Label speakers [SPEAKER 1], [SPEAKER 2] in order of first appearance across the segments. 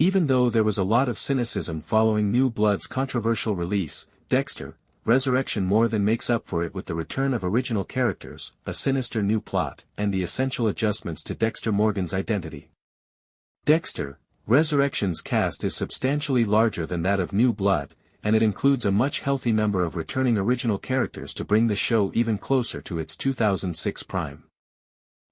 [SPEAKER 1] Even though there was a lot of cynicism following New Blood's controversial release, Dexter, Resurrection more than makes up for it with the return of original characters, a sinister new plot, and the essential adjustments to Dexter Morgan's identity. Dexter, Resurrection's cast is substantially larger than that of New Blood, and it includes a much healthy number of returning original characters to bring the show even closer to its 2006 prime.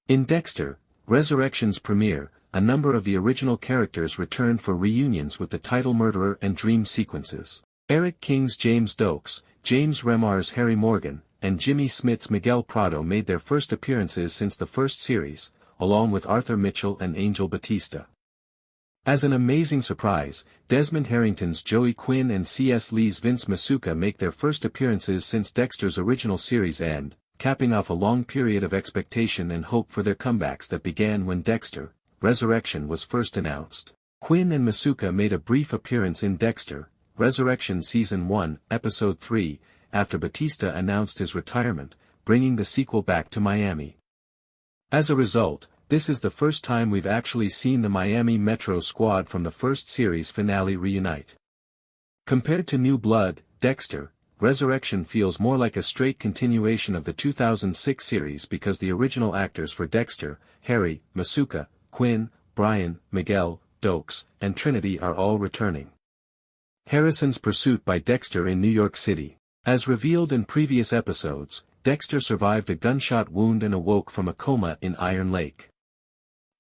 [SPEAKER 1] In Dexter, Resurrection's premiere, a number of the original characters returned for reunions with the title murderer and dream sequences. Erik King's James Doakes, James Remar's Harry Morgan, and Jimmy Smits Miguel Prado made their first appearances since the first series, along with Arthur Mitchell and Angel Batista. As an amazing surprise, Desmond Harrington's Joey Quinn and C.S. Lee's Vince Masuka make their first appearances since Dexter's original series end, capping off a long period of expectation and hope for their comebacks that began when Dexter, Resurrection was first announced. Quinn and Masuka made a brief appearance in Dexter, Resurrection Season 1, Episode 3, after Batista announced his retirement, bringing the sequel back to Miami. As a result, this is the first time we've actually seen the Miami Metro squad from the first series finale reunite. Compared to New Blood, Dexter, Resurrection feels more like a straight continuation of the 2006 series because the original actors for Dexter, Harry, Masuka, Quinn, Brian, Miguel, Doakes, and Trinity are all returning. Harrison's pursuit by Dexter in New York City. As revealed in previous episodes, Dexter survived a gunshot wound and awoke from a coma in Iron Lake.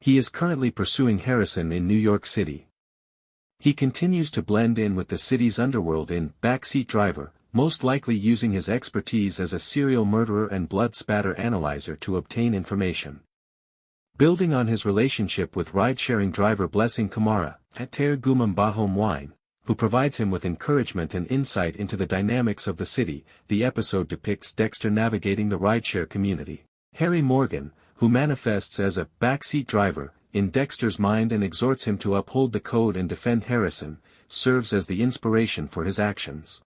[SPEAKER 1] He is currently pursuing Harrison in New York City. He continues to blend in with the city's underworld in Backseat Driver, most likely using his expertise as a serial murderer and blood spatter analyzer to obtain information. Building on his relationship with ride-sharing driver Blessing Kamara, Hater Gumam Bahom Wine, who provides him with encouragement and insight into the dynamics of the city, the episode depicts Dexter navigating the rideshare community. Harry Morgan, who manifests as a backseat driver, in Dexter's mind and exhorts him to uphold the code and defend Harrison, serves as the inspiration for his actions.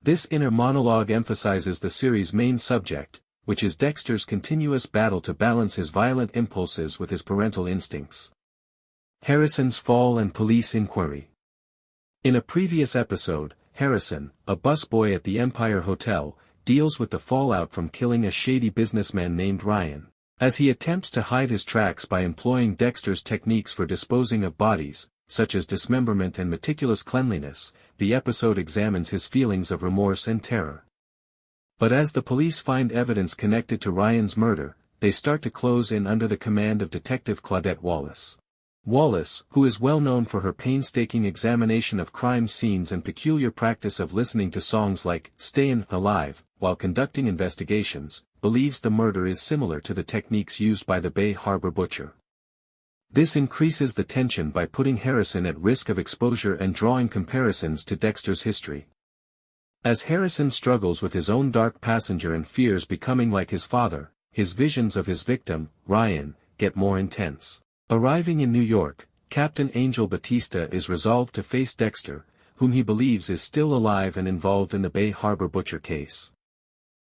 [SPEAKER 1] This inner monologue emphasizes the series' main subject, which is Dexter's continuous battle to balance his violent impulses with his parental instincts. Harrison's fall and police inquiry. In a previous episode, Harrison, a busboy at the Empire Hotel, deals with the fallout from killing a shady businessman named Ryan. As he attempts to hide his tracks by employing Dexter's techniques for disposing of bodies, such as dismemberment and meticulous cleanliness, the episode examines his feelings of remorse and terror. But as the police find evidence connected to Ryan's murder, they start to close in under the command of Detective Claudette Wallace. Wallace, who is well known for her painstaking examination of crime scenes and peculiar practice of listening to songs like "Stayin' Alive" while conducting investigations, believes the murder is similar to the techniques used by the Bay Harbor Butcher. This increases the tension by putting Harrison at risk of exposure and drawing comparisons to Dexter's history. As Harrison struggles with his own dark passenger and fears becoming like his father, his visions of his victim, Ryan, get more intense. Arriving in New York, Captain Angel Batista is resolved to face Dexter, whom he believes is still alive and involved in the Bay Harbor Butcher case.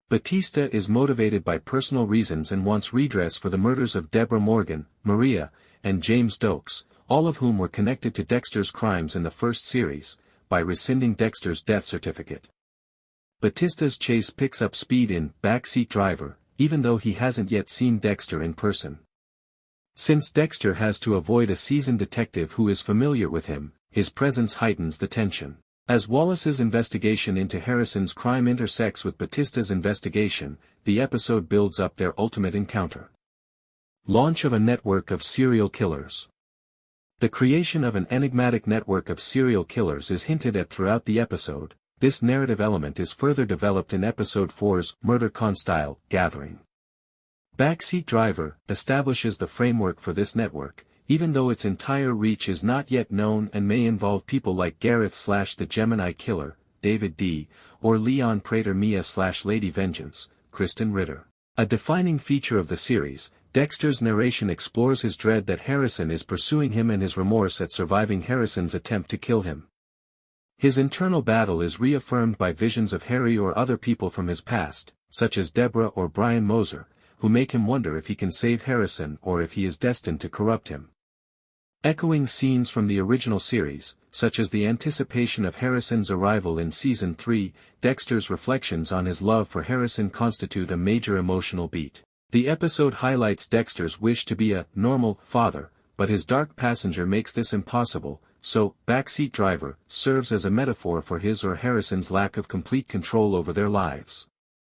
[SPEAKER 1] Batista is motivated by personal reasons and wants redress for the murders of Deborah Morgan, Maria, and James Doakes, all of whom were connected to Dexter's crimes in the first series, by rescinding Dexter's death certificate. Batista's chase picks up speed in Backseat Driver, even though he hasn't yet seen Dexter in person. Since Dexter has to avoid a seasoned detective who is familiar with him, his presence heightens the tension. As Wallace's investigation into Harrison's crime intersects with Batista's investigation, the episode builds up their ultimate encounter. Launch of a network of serial killers. The creation of an enigmatic network of serial killers is hinted at throughout the episode. This narrative element is further developed in Episode 4's Murder Constyle Gathering. Backseat Driver establishes the framework for this network, even though its entire reach is not yet known and may involve people like Gareth/the Gemini Killer, David D., or Leon Prater Mia/Lady Vengeance, Kristen Ritter. A defining feature of the series, Dexter's narration explores his dread that Harrison is pursuing him and his remorse at surviving Harrison's attempt to kill him. His internal battle is reaffirmed by visions of Harry or other people from his past, such as Deborah or Brian Moser, who make him wonder if he can save Harrison or if he is destined to corrupt him. Echoing scenes from the original series, such as the anticipation of Harrison's arrival in Season 3, Dexter's reflections on his love for Harrison constitute a major emotional beat. The episode highlights Dexter's wish to be a normal father, but his dark passenger makes this impossible, so Backseat Driver serves as a metaphor for his or Harrison's lack of complete control over their lives.